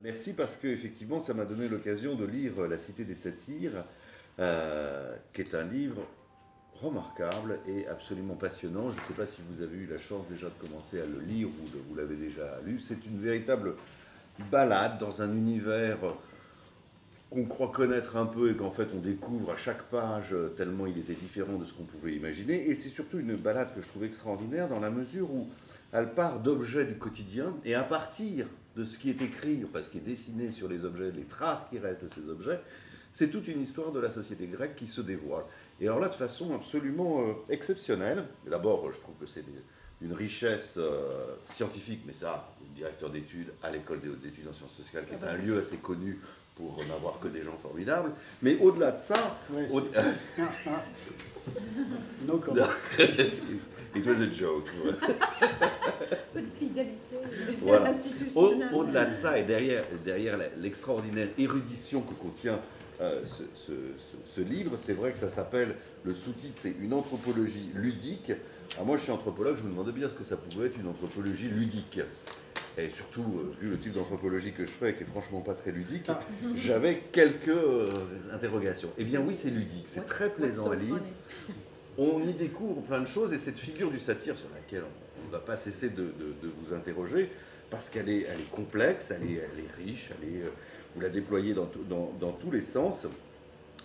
Merci parce que effectivement, ça m'a donné l'occasion de lire La Cité des Satyres, qui est un livre remarquable et absolument passionnant. Je ne sais pas si vous avez eu la chance déjà de commencer à le lire ou de vous l'avez déjà lu. C'est une véritable balade dans un univers qu'on croit connaître un peu et qu'en fait on découvre à chaque page tellement il était différent de ce qu'on pouvait imaginer. Et c'est surtout une balade que je trouve extraordinaire dans la mesure où elle part d'objets du quotidien et à partir de ce qui est écrit, enfin ce qui est dessiné sur les objets, les traces qui restent de ces objets, c'est toute une histoire de la société grecque qui se dévoile. Et alors là, de façon absolument exceptionnelle. D'abord, je trouve que c'est d'une richesse scientifique, mais ça, le directeur d'études à l'école des hautes études en sciences sociales, qui est un lieu assez connu pour n'avoir que des gens formidables. Mais au-delà de ça... Ouais, no comment. It was a joke. Peu de fidélité Voilà. institutionnelle. Au-delà de ça, et derrière l'extraordinaire érudition que contient ce livre, c'est vrai que ça s'appelle, le sous-titre, c'est une anthropologie ludique. Alors moi, je suis anthropologue, je me demandais bien ce que ça pouvait être une anthropologie ludique. Et surtout, vu le type d'anthropologie que je fais, qui est franchement pas très ludique, j'avais quelques interrogations. Eh bien oui, c'est ludique, c'est très plaisant à lire. On y découvre plein de choses, et cette figure du satyre sur laquelle on ne va pas cesser de vous interroger, parce qu'elle est complexe, elle est riche, vous la déployez dans tous les sens,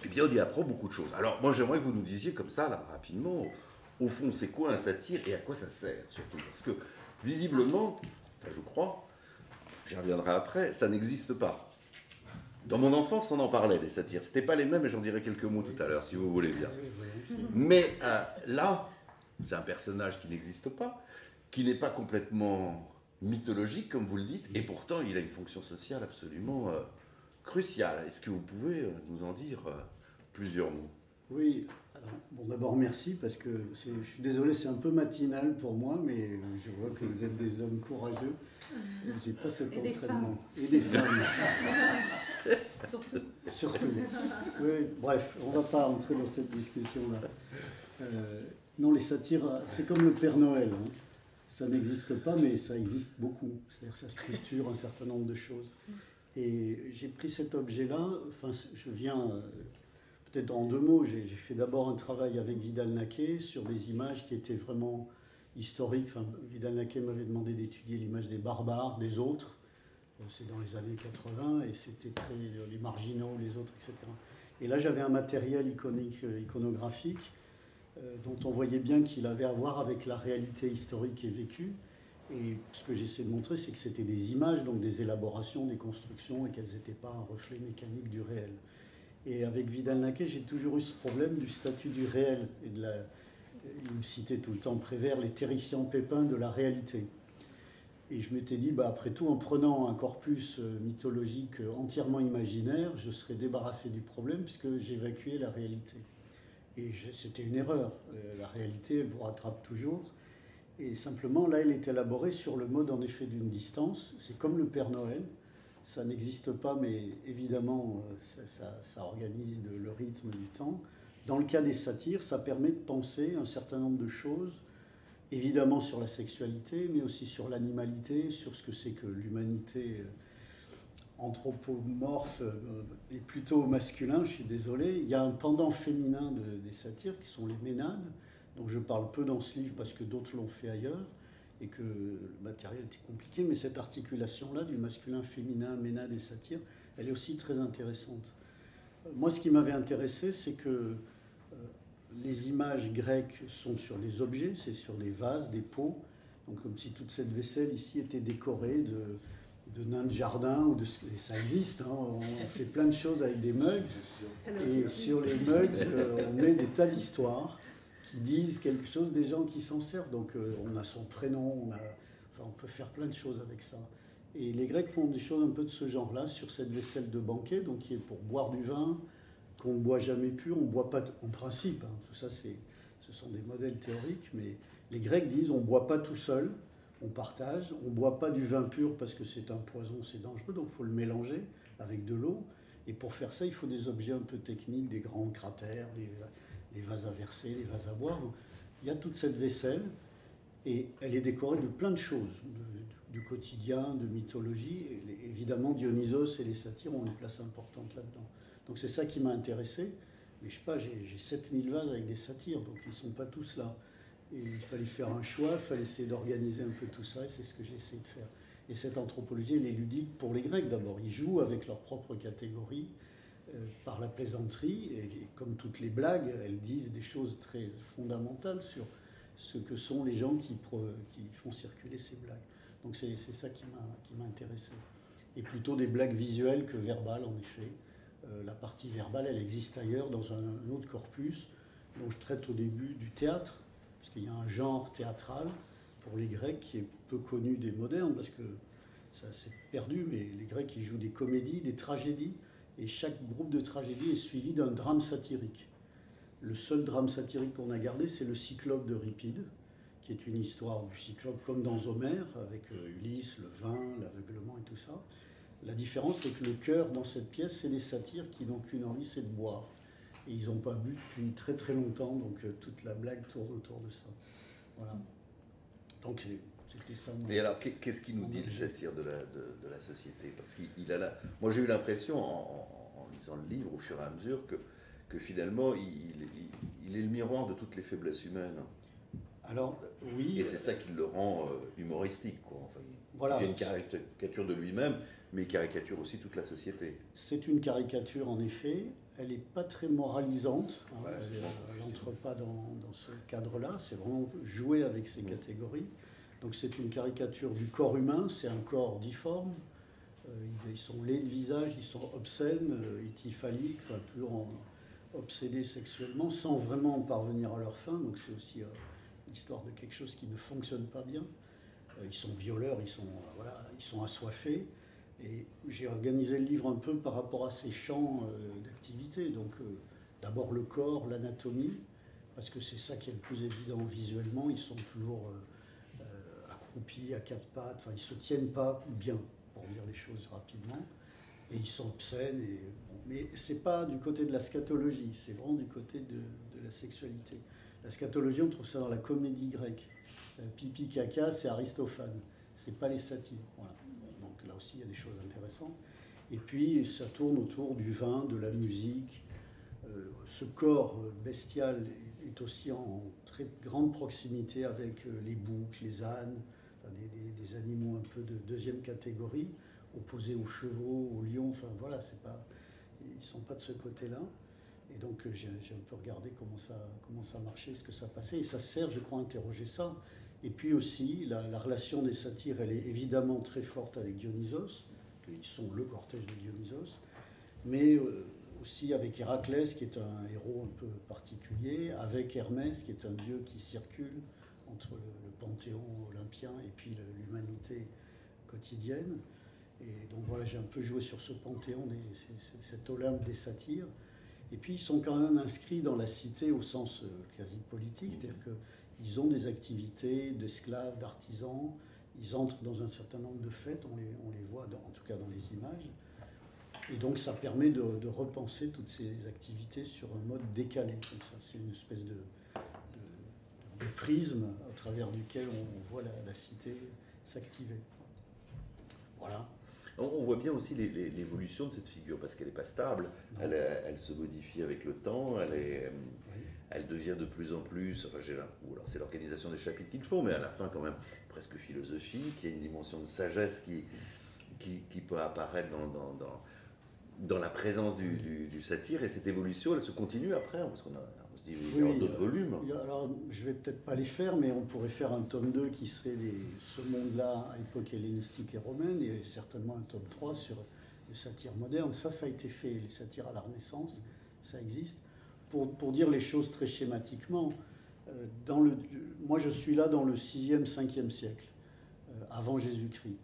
et bien on y apprend beaucoup de choses. Alors moi j'aimerais que vous nous disiez comme ça, là, rapidement, au fond c'est quoi un satyre et à quoi ça sert surtout, parce que visiblement, enfin je crois, j'y reviendrai après, ça n'existe pas. Dans mon enfance, on en parlait des satyres. C'était pas les mêmes, et j'en dirai quelques mots tout à l'heure, si vous voulez bien. Mais là, c'est un personnage qui n'existe pas, qui n'est pas complètement mythologique, comme vous le dites, et pourtant, il a une fonction sociale absolument cruciale. Est-ce que vous pouvez nous en dire plusieurs mots? Oui, alors, bon, d'abord merci, parce que je suis désolé, c'est un peu matinal pour moi, mais je vois que vous êtes des hommes courageux. J'ai pas cet entraînement. Et des femmes. Surtout. Oui, bref, on ne va pas entrer dans cette discussion-là. Non, les satyres, c'est comme le Père Noël. Hein. Ça n'existe pas, mais ça existe beaucoup. C'est-à-dire que ça structure un certain nombre de choses. Et j'ai pris cet objet-là, enfin, je viens, peut-être en deux mots, j'ai fait d'abord un travail avec Vidal-Naquet sur des images qui étaient vraiment historiques. Enfin, Vidal-Naquet m'avait demandé d'étudier l'image des barbares, des autres. C'est dans les années 80, et c'était très les marginaux, les autres, etc. Et là, j'avais un matériel iconographique dont on voyait bien qu'il avait à voir avec la réalité historique et vécue. Et ce que j'essaie de montrer, c'est que c'était des images, donc des élaborations, des constructions, et qu'elles n'étaient pas un reflet mécanique du réel. Et avec Vidal-Naquet, j'ai toujours eu ce problème du statut du réel. Et il me citait tout le temps Prévert, les terrifiants pépins de la réalité. Et je m'étais dit, après tout, en prenant un corpus mythologique entièrement imaginaire, je serais débarrassé du problème puisque j'évacuais la réalité. Et c'était une erreur. La réalité, elle vous rattrape toujours. Et simplement, là, elle est élaborée sur le mode, en effet, d'une distance. C'est comme le Père Noël. Ça n'existe pas, mais évidemment, ça organise le rythme du temps. Dans le cas des satyres, ça permet de penser un certain nombre de choses, évidemment sur la sexualité, mais aussi sur l'animalité, sur ce que c'est que l'humanité anthropomorphe et plutôt masculin, je suis désolé. Il y a un pendant féminin des satyres qui sont les ménades, dont je parle peu dans ce livre parce que d'autres l'ont fait ailleurs, et que le matériel était compliqué, mais cette articulation-là du masculin-féminin, ménade et satyre, elle est aussi très intéressante. Moi, ce qui m'avait intéressé, c'est que les images grecques sont sur des objets, c'est sur des vases, des pots, donc comme si toute cette vaisselle ici était décorée de nains de jardin, et ça existe, hein, on fait plein de choses avec des mugs, et sur les mugs, on met des tas d'histoires qui disent quelque chose des gens qui s'en servent, donc on a son prénom, on peut faire plein de choses avec ça. Et les Grecs font des choses un peu de ce genre-là, sur cette vaisselle de banquet, donc qui est pour boire du vin, qu'on ne boit jamais pur, on ne boit pas, en principe, hein, tout ça ce sont des modèles théoriques, mais les Grecs disent on ne boit pas tout seul, on partage, on ne boit pas du vin pur parce que c'est un poison, c'est dangereux, donc il faut le mélanger avec de l'eau, et pour faire ça, il faut des objets un peu techniques, des grands cratères, des vases à verser, des vases à boire. Donc, il y a toute cette vaisselle, Et elle est décorée de plein de choses, du quotidien, de mythologie. Et évidemment, Dionysos et les satyres ont une place importante là-dedans. Donc c'est ça qui m'a intéressé. Mais je sais pas, j'ai 7000 vases avec des satyres, donc ils ne sont pas tous là. Et il fallait faire un choix, il fallait essayer d'organiser un peu tout ça, et c'est ce que j'ai essayé de faire. Et cette anthropologie, elle est ludique pour les Grecs d'abord. Ils jouent avec leurs propres catégories, par la plaisanterie, et comme toutes les blagues, elles disent des choses très fondamentales sur ce que sont les gens qui font circuler ces blagues. Donc c'est ça qui m'a intéressé. Et plutôt des blagues visuelles que verbales, en effet. La partie verbale, elle existe ailleurs, dans un autre corpus, dont je traite au début du théâtre, parce qu'il y a un genre théâtral pour les Grecs qui est peu connu des modernes, parce que ça s'est perdu, mais les Grecs, ils jouent des comédies, des tragédies, et chaque groupe de tragédies est suivi d'un drame satirique. Le seul drame satirique qu'on a gardé, c'est le Cyclope d'Euripide, qui est une histoire du Cyclope comme dans Homère, avec Ulysse, le vin, l'aveuglement et tout ça. La différence, c'est que le cœur dans cette pièce, c'est les satyres qui n'ont qu'une envie, c'est de boire. Et ils n'ont pas bu depuis très très longtemps, donc toute la blague tourne autour de ça. Voilà. Donc c'était ça. Et alors, qu'est-ce qu'il nous dit, le satire de la société? Parce qu'il a là. Moi, j'ai eu l'impression, en lisant le livre, au fur et à mesure, que finalement, il est le miroir de toutes les faiblesses humaines. Alors, oui. Et c'est ça qui le rend humoristique, quoi. Enfin, voilà. Il y a une caricature de lui-même, mais il caricature aussi toute la société. C'est une caricature, en effet. Elle n'est pas très moralisante. Hein. Ouais, elle n'entre pas dans ce cadre-là. C'est vraiment jouer avec ces catégories. Donc c'est une caricature du corps humain. C'est un corps difforme. Ils sont laids de visage, ils sont obscènes, étyphaliques, enfin toujours obsédés sexuellement, sans vraiment parvenir à leur fin. Donc c'est aussi l'histoire de quelque chose qui ne fonctionne pas bien. Ils sont violeurs, ils sont assoiffés. Et j'ai organisé le livre un peu par rapport à ces champs d'activité. Donc d'abord le corps, l'anatomie, parce que c'est ça qui est le plus évident visuellement. Ils sont toujours accroupis à quatre pattes, enfin ils ne se tiennent pas bien, pour dire les choses rapidement. Et ils sont obscènes. Mais ce n'est pas du côté de la scatologie, c'est vraiment du côté de la sexualité. La scatologie, on trouve ça dans la comédie grecque. Pipi, caca, c'est Aristophane. C'est pas les satyres. Voilà. Donc là aussi, il y a des choses intéressantes. Et puis, ça tourne autour du vin, de la musique. Ce corps bestial est aussi en très grande proximité avec les boucs, les ânes, enfin des animaux un peu de deuxième catégorie, opposés aux chevaux, aux lions. Enfin voilà, ils ne sont pas de ce côté-là. Et donc j'ai un peu regardé comment ça marchait, ce que ça passait. Et ça sert, je crois, à interroger ça. Et puis aussi, la relation des satyres, elle est évidemment très forte avec Dionysos. Ils sont le cortège de Dionysos. Mais aussi avec Héraclès, qui est un héros un peu particulier, avec Hermès, qui est un dieu qui circule entre le panthéon olympien et puis l'humanité quotidienne. Et donc voilà, j'ai un peu joué sur ce panthéon, cet Olympe des satyres. Et puis ils sont quand même inscrits dans la cité au sens quasi politique, c'est-à-dire qu'ils ont des activités d'esclaves, d'artisans, ils entrent dans un certain nombre de fêtes, on les voit en tout cas dans les images. Et donc ça permet de repenser toutes ces activités sur un mode décalé, comme ça. C'est une espèce de prisme à travers duquel on voit la cité s'activer. Voilà. On voit bien aussi l'évolution de cette figure, parce qu'elle n'est pas stable, elle se modifie avec le temps, elle devient de plus en plus, enfin ou alors c'est l'organisation des chapitres qu'il faut, mais à la fin quand même presque philosophique, il y a une dimension de sagesse qui peut apparaître dans la présence du satire, et cette évolution, elle se continue après, parce qu'on se dit il y aura d'autres volumes. Alors, je ne vais peut-être pas les faire, mais on pourrait faire un tome 2 qui serait ce monde-là à époque hellénistique et romaine, et certainement un tome 3 sur le satire moderne. Ça a été fait, les satires à la Renaissance, ça existe. Pour dire les choses très schématiquement, moi je suis là dans le 6e, 5e siècle, avant Jésus-Christ.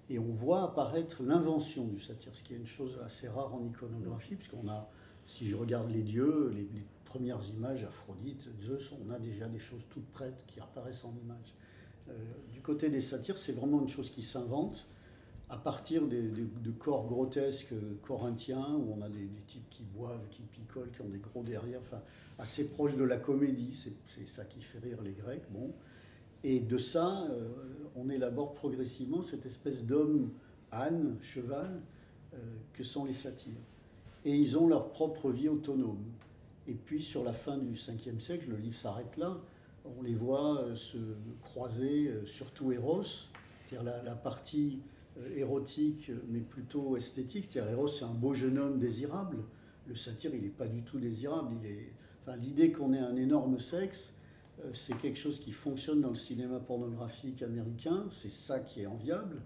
Et on voit apparaître l'invention du satire, ce qui est une chose assez rare en iconographie, puisqu'on a, si je regarde les dieux, les premières images, Aphrodite, Zeus, on a déjà des choses toutes prêtes qui apparaissent en images. Du côté des satyres, c'est vraiment une chose qui s'invente à partir de corps grotesques corinthiens, où on a des types qui boivent, qui picolent, qui ont des gros derrière, enfin, assez proches de la comédie, c'est ça qui fait rire les Grecs. Bon. Et de ça, on élabore progressivement cette espèce d'homme, âne, cheval, que sont les satyres. Et ils ont leur propre vie autonome. Et puis sur la fin du 5e siècle, le livre s'arrête là, on les voit se croiser, surtout Eros, c'est-à-dire la partie érotique, mais plutôt esthétique. C'est-à-dire Eros, c'est un beau jeune homme désirable. Le satyre, il n'est pas du tout désirable. Enfin, l'idée qu'on ait un énorme sexe, c'est quelque chose qui fonctionne dans le cinéma pornographique américain. C'est ça qui est enviable.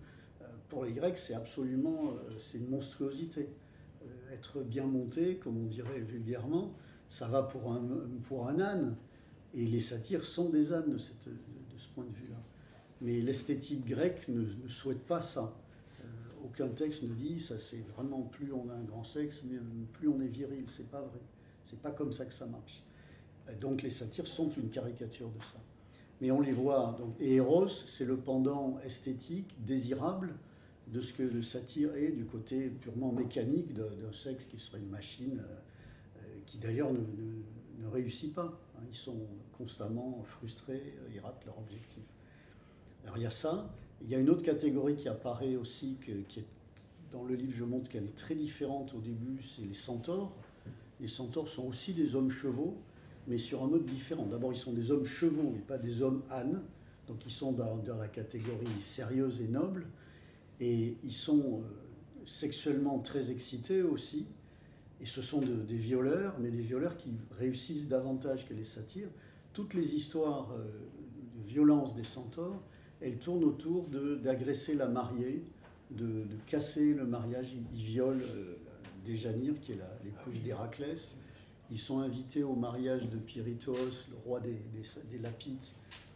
Pour les Grecs, c'est absolument, c'est une monstruosité. Être bien monté, comme on dirait vulgairement, ça va pour un âne. Et les satyres sont des ânes de ce point de vue-là. Mais l'esthétique grecque ne souhaite pas ça. Aucun texte ne dit ça, c'est vraiment plus on a un grand sexe, plus on est viril. C'est pas vrai. C'est pas comme ça que ça marche. Donc les satyres sont une caricature de ça. Mais on les voit. Donc, et Eros, c'est le pendant esthétique, désirable, de ce que le satyre est du côté purement mécanique d'un sexe qui serait une machine, qui d'ailleurs ne réussit pas. Ils sont constamment frustrés, ils ratent leur objectif. Alors il y a ça. Il y a une autre catégorie qui apparaît aussi, qui est, dans le livre je montre qu'elle est très différente au début, c'est les centaures. Les centaures sont aussi des hommes chevaux, mais sur un mode différent. D'abord, ils sont des hommes chevaux, mais pas des hommes ânes. Donc ils sont dans la catégorie sérieuse et noble. Et ils sont sexuellement très excités aussi. Et ce sont des violeurs, mais des violeurs qui réussissent davantage que les satyres. Toutes les histoires de violence des centaures, elles tournent autour d'agresser la mariée, de casser le mariage. Ils violent Déjanire, qui est l'épouse d'Héraclès. Ils sont invités au mariage de Pirithos, le roi des Lapides,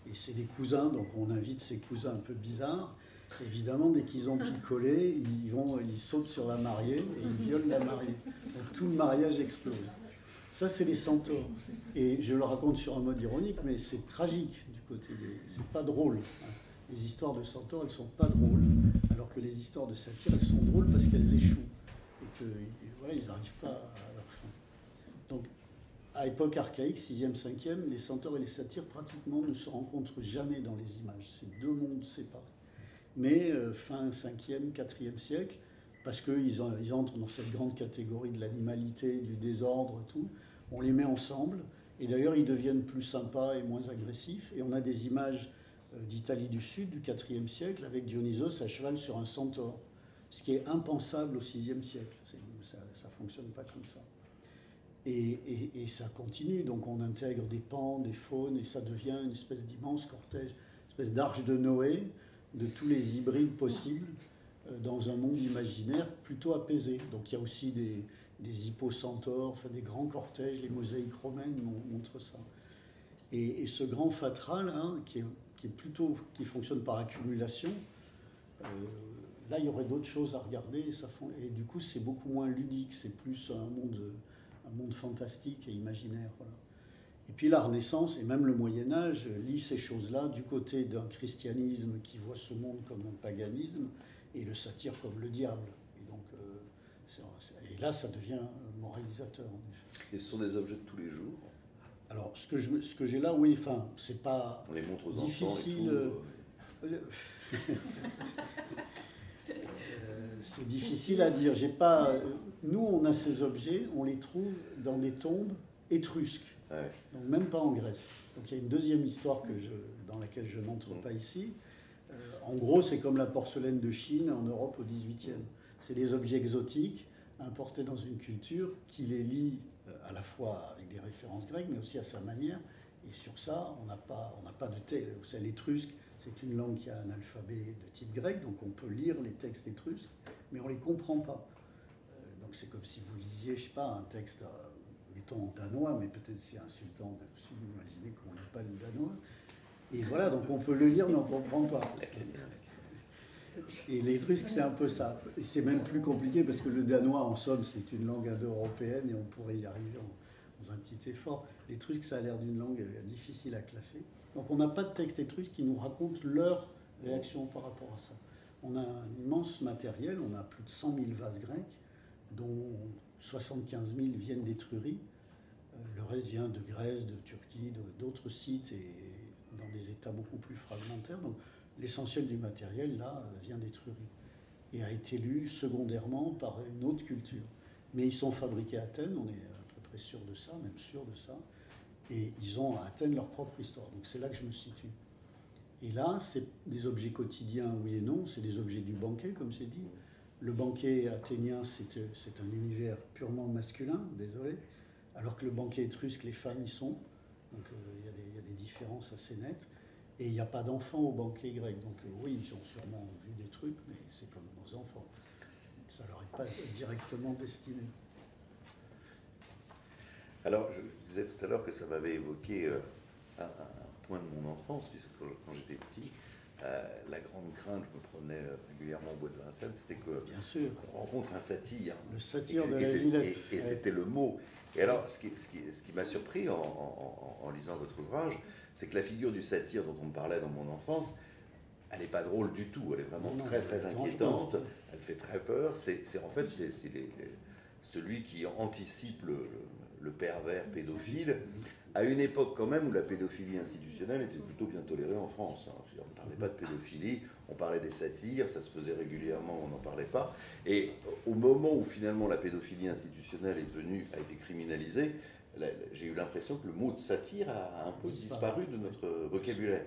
et c'est des cousins, donc on invite ces cousins un peu bizarres. Évidemment, dès qu'ils ont picolé, ils sautent sur la mariée et ils violent la mariée. Donc tout le mariage explose. Ça, c'est les centaures. Et je le raconte sur un mode ironique, mais c'est tragique du côté c'est pas drôle. Les histoires de centaures, elles sont pas drôles, alors que les histoires de satyres, elles sont drôles parce qu'elles échouent. Et que, voilà, ils n'arrivent pas à leur fin. Donc, à époque archaïque, 6e, 5e, les centaures et les satyres pratiquement ne se rencontrent jamais dans les images. C'est deux mondes séparés. Mais fin 5e, 4e siècle, parce qu'ils entrent dans cette grande catégorie de l'animalité, du désordre, tout, on les met ensemble, et d'ailleurs ils deviennent plus sympas et moins agressifs, et on a des images d'Italie du Sud, du 4e siècle, avec Dionysos à cheval sur un centaure, ce qui est impensable au 6e siècle. Ça ne fonctionne pas comme ça. Et ça continue, donc on intègre des pans, des faunes, et ça devient une espèce d'immense cortège, une espèce d'arche de Noé, de tous les hybrides possibles dans un monde imaginaire plutôt apaisé. Donc il y a aussi des hippocentaures, enfin des grands cortèges, les mosaïques romaines montrent ça. Et ce grand fatras, là, qui fonctionne par accumulation, là il y aurait d'autres choses à regarder, et du coup c'est beaucoup moins ludique, c'est plus un monde fantastique et imaginaire. Voilà. Et puis la Renaissance, et même le Moyen-Âge, lit ces choses-là du côté d'un christianisme qui voit ce monde comme un paganisme, et le satire comme le diable. Et donc, et là, ça devient moralisateur, en effet. Et ce sont des objets de tous les jours? Alors, ce que j'ai là, oui, enfin, c'est pas on les montre aux difficile. Enfants et tout, c'est difficile à dire. Nous, on a ces objets, on les trouve dans des tombes étrusques. Ouais. Donc même pas en Grèce. Donc il y a une deuxième histoire dans laquelle je n'entre pas ici. En gros, c'est comme la porcelaine de Chine en Europe au XVIIIe. C'est des objets exotiques importés dans une culture qui les lie à la fois avec des références grecques, mais aussi à sa manière. Et sur ça, on n'a pas de texte. Vous savez, l'étrusque, c'est une langue qui a un alphabet de type grec, donc on peut lire les textes étrusques, mais on ne les comprend pas. Donc c'est comme si vous lisiez, je ne sais pas, un texte... mettons en danois, mais peut-être c'est insultant de vous imaginer qu'on ne lit pas le danois. Et voilà, donc on peut le lire, mais on ne comprend pas. Et l'étrusque, c'est un peu ça. Et c'est même plus compliqué, parce que le danois, en somme, c'est une langue indo-européenne, et on pourrait y arriver dans un petit effort. L'étrusque, ça a l'air d'une langue difficile à classer. Donc on n'a pas de texte étrusque qui nous raconte leur réaction par rapport à ça. On a un immense matériel, on a plus de 100 000 vases grecs, dont 75 000 viennent d'Étrurie. Le reste vient de Grèce, de Turquie, d'autres sites et dans des états beaucoup plus fragmentaires. Donc l'essentiel du matériel, là, vient d'Étrurie et a été lu secondairement par une autre culture. Mais ils sont fabriqués à Athènes, on est à peu près sûr de ça, même sûr de ça. Et ils ont à Athènes leur propre histoire. Donc c'est là que je me situe. Et là, c'est des objets quotidiens, oui et non, c'est des objets du banquet, comme c'est dit. Le banquet athénien, c'est un univers purement masculin, désolé, alors que le banquet étrusque, les femmes y sont. Donc il y a des différences assez nettes. Et il n'y a pas d'enfants au banquet grec. Donc oui, ils ont sûrement vu des trucs, mais c'est comme nos enfants. Ça ne leur est pas directement destiné. Alors, je disais tout à l'heure que ça m'avait évoqué un point de mon enfance, puisque quand j'étais petit, la grande crainte, je me promenais régulièrement au bois de Vincennes, c'était qu'on rencontre un satyre. Le satyre de la Villette. Et c'était le mot. Et alors, ce qui m'a surpris en lisant votre ouvrage, c'est que la figure du satyre dont on me parlait dans mon enfance, elle n'est pas drôle du tout, elle est vraiment très très inquiétante, elle fait très peur. C'est celui qui anticipe le pervers pédophile, à une époque quand même où la pédophilie institutionnelle était plutôt bien tolérée en France. On ne parlait pas de pédophilie, on parlait des satyres, ça se faisait régulièrement, on n'en parlait pas. Et au moment où finalement la pédophilie institutionnelle a été criminalisée, j'ai eu l'impression que le mot de satire a un peu disparu de notre vocabulaire.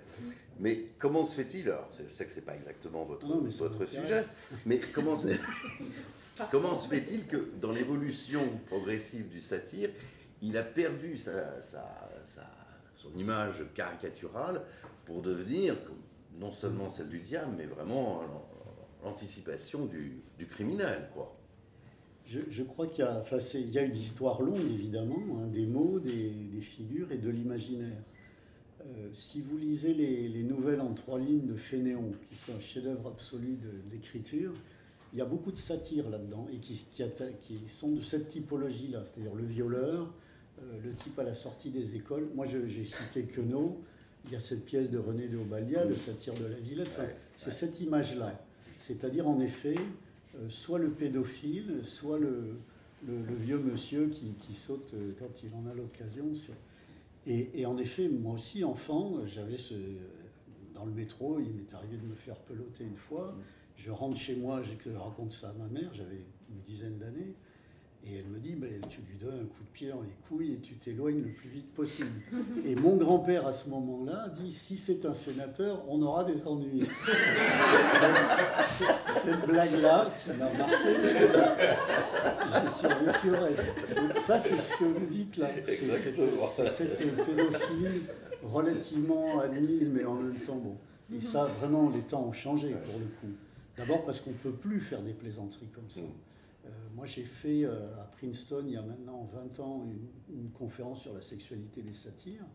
Mais comment se fait-il, alors je sais que ce n'est pas exactement votre sujet, mais comment se fait-il que dans l'évolution progressive du satire, il a perdu son image caricaturale pour devenir non seulement celle du diable, mais vraiment l'anticipation du criminel, quoi. Je crois qu'il y a une histoire longue, évidemment, hein, des mots, des figures et de l'imaginaire. Si vous lisez les nouvelles en 3 lignes de Fénéon, qui sont un chef-d'œuvre absolu d'écriture, il y a beaucoup de satire là-dedans, et qui sont de cette typologie-là, c'est-à-dire le violeur, le type à la sortie des écoles. Moi, j'ai cité Queneau, il y a cette pièce de René de Obadiah, le satyre de la Villette. C'est cette image-là. C'est-à-dire, en effet, soit le pédophile, soit le vieux monsieur qui saute quand il en a l'occasion. Et en effet, moi aussi, enfant, dans le métro, il m'est arrivé de me faire peloter une fois. Je rentre chez moi, je raconte ça à ma mère, j'avais une dizaine d'années, et elle me dit, tu lui donnes un coup de pied dans les couilles et tu t'éloignes le plus vite possible. Et mon grand-père, à ce moment-là, dit, si c'est un sénateur, on aura des ennuis. Cette blague-là qui m'a marqué, j'ai survécu au reste. Donc ça, c'est ce que vous dites là. C'est cette pédophilie relativement admise, mais en même temps, bon. Et ça, vraiment, les temps ont changé pour le coup. D'abord parce qu'on ne peut plus faire des plaisanteries comme ça. Moi, j'ai fait à Princeton, il y a maintenant 20 ans, une conférence sur la sexualité des satyres,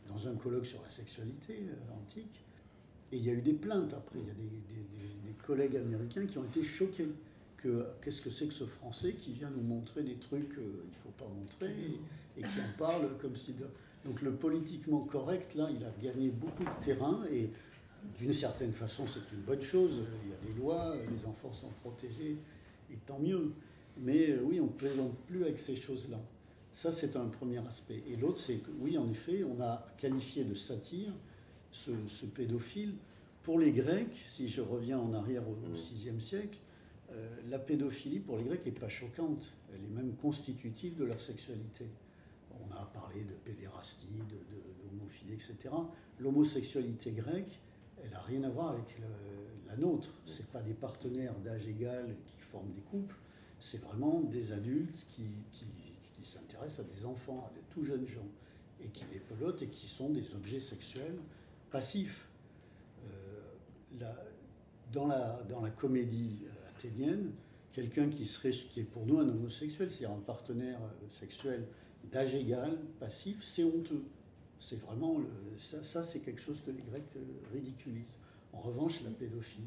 dans un colloque sur la sexualité antique. Et il y a eu des plaintes après. Il y a des collègues américains qui ont été choqués. Qu'est-ce que c'est que ce Français qui vient nous montrer des trucs qu'il ne faut pas montrer et qui en parle comme si... Donc le politiquement correct, là, il a gagné beaucoup de terrain et d'une certaine façon, c'est une bonne chose. Il y a des lois, les enfants sont protégés, et tant mieux. Mais oui, on ne plaisante plus avec ces choses-là. Ça, c'est un premier aspect. Et l'autre, c'est que, oui, en effet, on a qualifié de satire ce pédophile. Pour les Grecs, si je reviens en arrière au VIe siècle, la pédophilie, pour les Grecs, n'est pas choquante. Elle est même constitutive de leur sexualité. On a parlé de pédérastie, d'homophilie, etc. L'homosexualité grecque, elle n'a rien à voir avec la nôtre. Ce n'est pas des partenaires d'âge égal qui forment des couples, c'est vraiment des adultes qui s'intéressent à des enfants, à de tout jeunes gens, et qui les pelotent et qui sont des objets sexuels passifs. Dans la comédie athénienne, quelqu'un qui est pour nous un homosexuel, c'est-à-dire un partenaire sexuel d'âge égal, passif, c'est honteux. C'est vraiment ça, c'est quelque chose que les Grecs ridiculisent. En revanche, la pédophilie,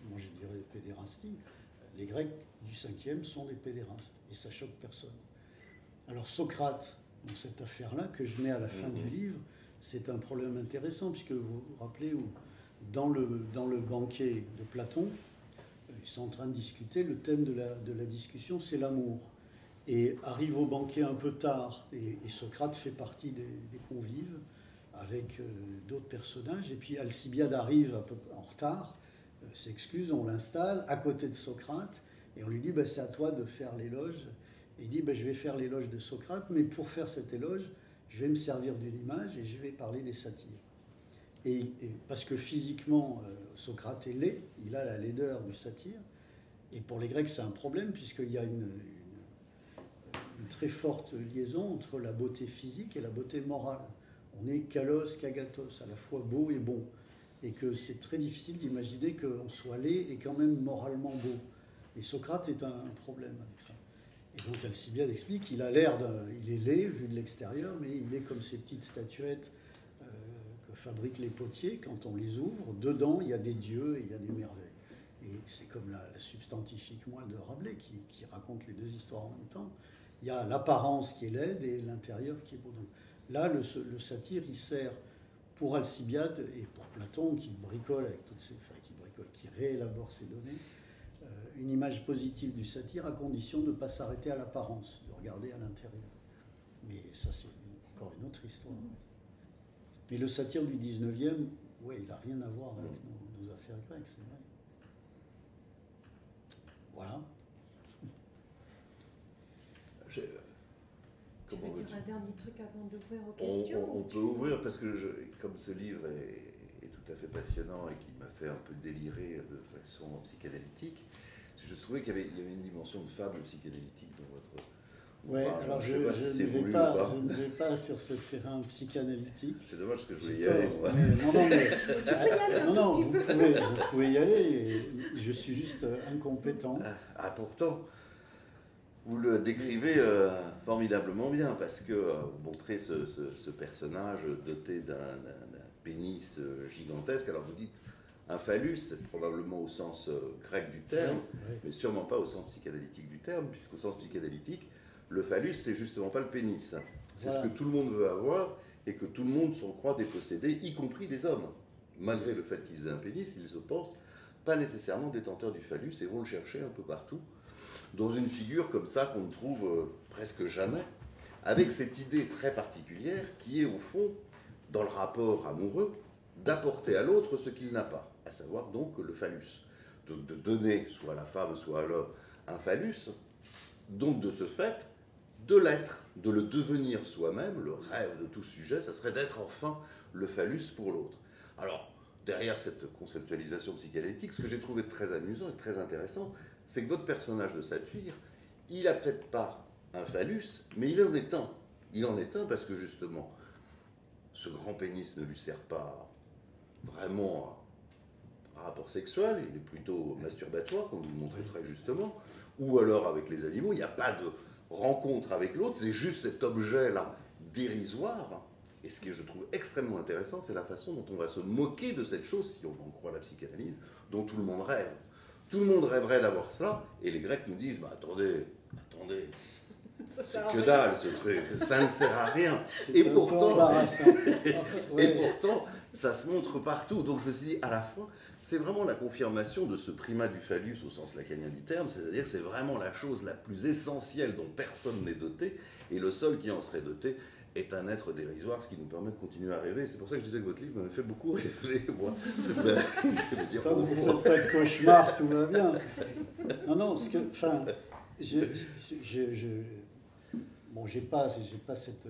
moi je dirais pédérastie, les Grecs du 5e sont des pédérastes et ça choque personne. Alors Socrate, dans cette affaire-là que je mets à la fin du livre, c'est un problème intéressant puisque vous vous rappelez où dans le banquet de Platon, ils sont en train de discuter. Le thème de la discussion, c'est l'amour. Et arrive au banquet un peu tard, et Socrate fait partie des convives, avec d'autres personnages. Et puis Alcibiade arrive un peu en retard, s'excuse, on l'installe à côté de Socrate, et on lui dit c'est à toi de faire l'éloge. Et il dit je vais faire l'éloge de Socrate, mais pour faire cet éloge, je vais me servir d'une image et je vais parler des satyres. Et parce que physiquement, Socrate est laid, il a la laideur du satyre, et pour les Grecs c'est un problème, puisqu'il y a une très forte liaison entre la beauté physique et la beauté morale. On est kalos, kagatos, à la fois beau et bon, et que c'est très difficile d'imaginer qu'on soit laid et quand même moralement beau. Et Socrate est un problème avec ça. Et donc Alcibiade explique qu'il a l'air il est laid vu de l'extérieur, mais il est comme ces petites statuettes que fabriquent les potiers. Quand on les ouvre, dedans il y a des dieux et il y a des merveilles. Et c'est comme la substantifique moelle de Rabelais qui raconte les deux histoires en même temps. Il y a l'apparence qui est laide et l'intérieur qui est beau. Donc là, le satyre, il sert pour Alcibiade et pour Platon, qui bricole avec toutes ces, qui réélabore ces données, une image positive du satyre à condition de ne pas s'arrêter à l'apparence, de regarder à l'intérieur. Mais ça, c'est encore une autre histoire. Mais le satyre du 19e, ouais, il n'a rien à voir avec nos affaires grecques, c'est vrai. Voilà. Tu veux dire un dernier truc avant d'ouvrir aux questions? On peut ouvrir parce que comme ce livre est tout à fait passionnant et qui m'a fait un peu délirer de façon psychanalytique, je trouvais qu'il y avait une dimension de fable psychanalytique dans votre ouvrage. Alors je ne vais pas sur ce terrain psychanalytique. C'est dommage que je voulais y aller, moi. Non, vous pouvez y aller, et je suis juste incompétent. Ah, pourtant vous le décrivez formidablement bien, parce que vous montrez ce personnage doté d'un pénis gigantesque. Alors vous dites un phallus, probablement au sens grec du terme, mais sûrement pas au sens psychanalytique du terme, puisqu'au sens psychanalytique, le phallus, c'est justement pas le pénis. C'est ce que tout le monde veut avoir et que tout le monde s'en croit déposséder, y compris les hommes. Malgré le fait qu'ils aient un pénis, ils se pensent pas nécessairement détenteurs du phallus et vont le chercher un peu partout, dans une figure comme ça qu'on ne trouve presque jamais, avec cette idée très particulière qui est au fond, dans le rapport amoureux, d'apporter à l'autre ce qu'il n'a pas, à savoir donc le phallus. De donner soit à la femme, soit à l'homme un phallus, donc de ce fait, de l'être, de le devenir soi-même. Le rêve de tout sujet, ça serait d'être enfin le phallus pour l'autre. Alors, derrière cette conceptualisation psychanalytique, ce que j'ai trouvé très amusant et très intéressant, c'est que votre personnage de satyre, il n'a peut-être pas un phallus, mais il en est un. Il en est un parce que justement, ce grand pénis ne lui sert pas vraiment à rapport sexuel, il est plutôt masturbatoire, comme vous le montrez très justement, ou alors avec les animaux, il n'y a pas de rencontre avec l'autre, c'est juste cet objet-là dérisoire. Et ce que je trouve extrêmement intéressant, c'est la façon dont on va se moquer de cette chose, si on en croit la psychanalyse, dont tout le monde rêve. Tout le monde rêverait d'avoir ça, et les Grecs nous disent, attendez, c'est que dalle ce truc, ça ne sert à rien. Et pourtant, ça se montre partout. Donc je me suis dit, à la fois, c'est vraiment la confirmation de ce primat du phallus au sens lacanien du terme, c'est-à-dire que c'est vraiment la chose la plus essentielle dont personne n'est doté, et le seul qui en serait doté est un être dérisoire, ce qui nous permet de continuer à rêver. C'est pour ça que je disais que votre livre m'avait fait beaucoup rêver, moi. Je veux dire, tant que vous ne faites pas de cauchemar, tout va bien. Non, bon, j'ai pas cette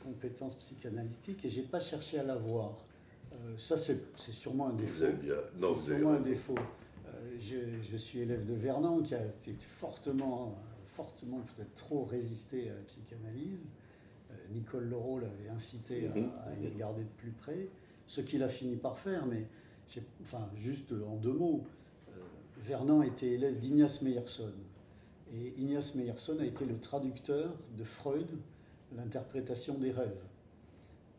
compétence psychanalytique et j'ai pas cherché à la voir. Ça, c'est sûrement un défaut. C'est sûrement un défaut. Je suis élève de Vernon, qui a été fortement peut-être trop résisté à la psychanalyse. Nicole Leroux l'avait incité à y regarder de plus près, ce qu'il a fini par faire, mais juste en deux mots, Vernon était élève d'Ignace Meyerson. Et Ignace Meyerson a été le traducteur de Freud, l'interprétation des rêves.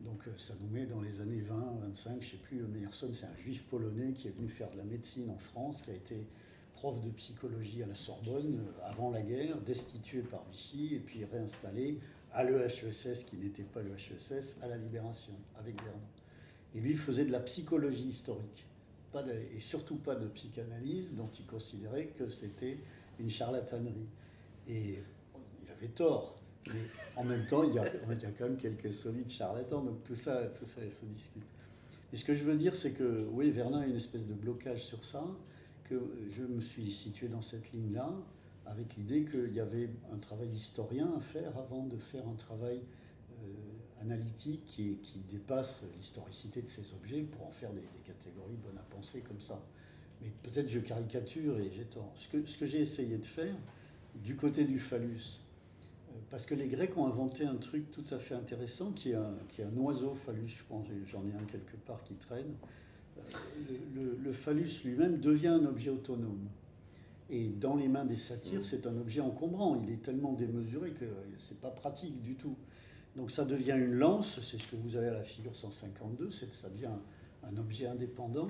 Donc ça nous met dans les années 20, 25, je ne sais plus. Meyerson, c'est un juif polonais qui est venu faire de la médecine en France, qui a été prof de psychologie à la Sorbonne avant la guerre, destitué par Vichy et puis réinstallé à l'EHESS, qui n'était pas l'EHESS, à la Libération, avec Vernon. Et lui faisait de la psychologie historique, et surtout pas de psychanalyse, dont il considérait que c'était une charlatanerie. Et il avait tort. Mais en même temps, il y a quand même quelques solides charlatans, donc tout ça se discute. Et ce que je veux dire, c'est que, oui, Vernin a une espèce de blocage sur ça, que je me suis situé dans cette ligne-là, avec l'idée qu'il y avait un travail historien à faire avant de faire un travail analytique qui dépasse l'historicité de ces objets pour en faire des catégories bonnes à penser comme ça. Mais peut-être je caricature et j'ai tort. Ce que j'ai essayé de faire, du côté du phallus, parce que les Grecs ont inventé un truc tout à fait intéressant qui est un oiseau phallus, je pense, j'en ai un quelque part qui traîne. Le phallus lui-même devient un objet autonome. Et dans les mains des satyres, c'est un objet encombrant. Il est tellement démesuré que c'est pas pratique du tout. Donc ça devient une lance, c'est ce que vous avez à la figure 152, ça devient un objet indépendant,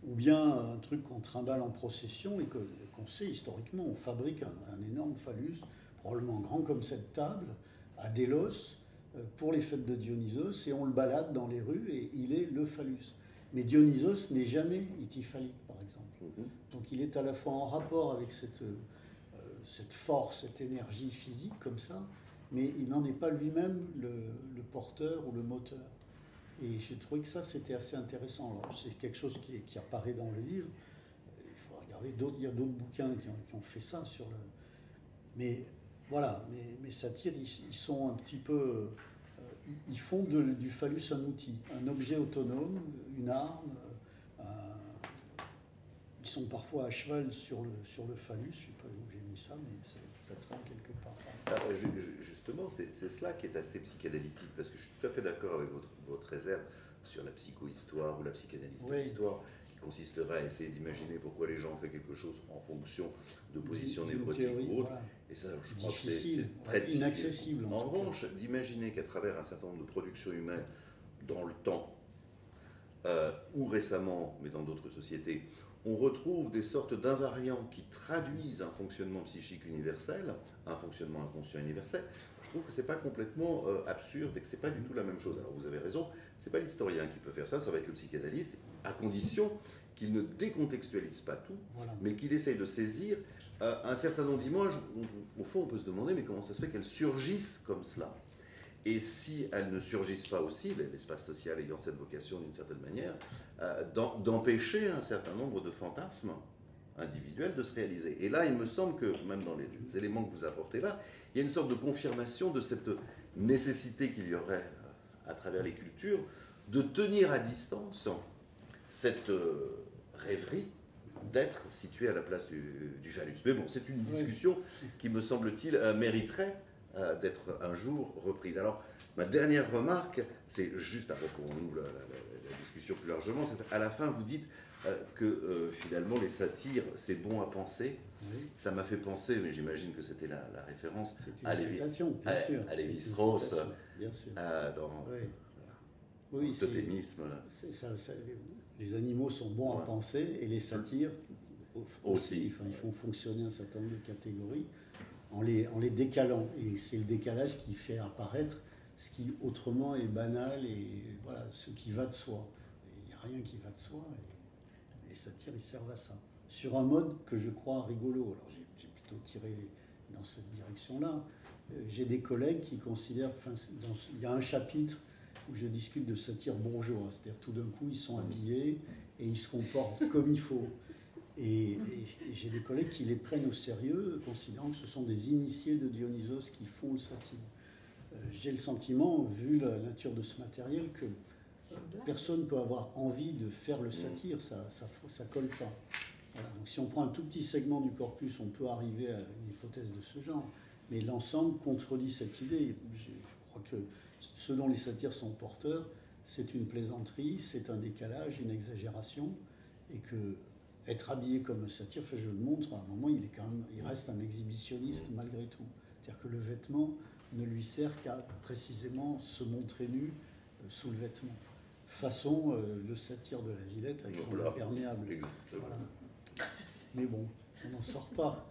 ou bien un truc qu'on trimballe en procession et qu'on sait historiquement. On fabrique un énorme phallus, probablement grand comme cette table, à Délos, pour les fêtes de Dionysos, et on le balade dans les rues et il est le phallus. Mais Dionysos n'est jamais ityphalique, par exemple. Donc il est à la fois en rapport avec cette force, cette énergie physique comme ça, mais il n'en est pas lui-même le porteur ou le moteur. Et j'ai trouvé que ça, c'était assez intéressant. Alors, c'est quelque chose qui apparaît dans le livre. Il faut regarder, il y a d'autres bouquins qui ont fait ça sur le... Mais voilà, mes satyres, ils sont un petit peu... ils font du phallus un outil, un objet autonome, une arme. Ils sont parfois à cheval sur le phallus. Je ne sais pas où j'ai mis ça, mais ça traîne quelque part. Alors, justement, c'est cela qui est assez psychanalytique, parce que je suis tout à fait d'accord avec votre réserve sur la psychohistoire ou la psychanalyse de l'histoire, qui consisterait à essayer d'imaginer pourquoi les gens ont fait quelque chose en fonction de positions névrotiques ou autres. Voilà. Et ça, je crois que c'est très difficile. Inaccessible. En revanche, d'imaginer qu'à travers un certain nombre de productions humaines dans le temps, ou récemment, mais dans d'autres sociétés, on retrouve des sortes d'invariants qui traduisent un fonctionnement psychique universel, un fonctionnement inconscient universel. Je trouve que c'est pas complètement absurde et que c'est pas du tout la même chose. Alors vous avez raison, c'est pas l'historien qui peut faire ça, ça va être le psychanalyste, à condition qu'il ne décontextualise pas tout, voilà, mais qu'il essaye de saisir un certain nombre d'images. Au fond, on peut se demander, mais comment ça se fait qu'elles surgissent comme cela? Et si elles ne surgissent pas aussi, l'espace social ayant cette vocation d'une certaine manière, d'empêcher un certain nombre de fantasmes individuels de se réaliser. Et là, il me semble que, même dans les éléments que vous apportez là, il y a une sorte de confirmation de cette nécessité qu'il y aurait, à travers les cultures, de tenir à distance cette rêverie d'être situé à la place du phallus. Mais bon, c'est une discussion qui, me semble-t-il, mériterait d'être un jour reprise. Alors, ma dernière remarque, c'est juste avant qu'on ouvre la discussion plus largement, c'est à la fin, vous dites que finalement, les satires, c'est bon à penser. Oui. Ça m'a fait penser, mais j'imagine que c'était la référence à Lévi-Strauss dans le totémisme. Les animaux sont bons à penser et les satires aussi. Enfin, ils font fonctionner un certain nombre de catégories en les décalant. Et c'est le décalage qui fait apparaître ce qui autrement est banal et voilà, ce qui va de soi. Il n'y a rien qui va de soi et les satires, ils servent à ça. Sur un mode que je crois rigolo. Alors j'ai plutôt tiré dans cette direction-là. J'ai des collègues qui considèrent, il y a un chapitre où je discute de satire bourgeois, c'est-à-dire tout d'un coup ils sont habillés et ils se comportent comme il faut. Et j'ai des collègues qui les prennent au sérieux, considérant que ce sont des initiés de Dionysos qui font le satire. J'ai le sentiment, vu la nature de ce matériel, que personne ne peut avoir envie de faire le satire, ça colle pas. Voilà. Donc si on prend un tout petit segment du corpus, on peut arriver à une hypothèse de ce genre. Mais l'ensemble contredit cette idée. Je crois que ce dont les satires sont porteurs, c'est une plaisanterie, c'est un décalage, une exagération, et que être habillé comme un satire, je le montre, à un moment, il reste un exhibitionniste malgré tout. C'est-à-dire que le vêtement ne lui sert qu'à précisément se montrer nu sous le vêtement. Façon le satire de la Villette avec son imperméable. Voilà. Mais bon, on n'en sort pas.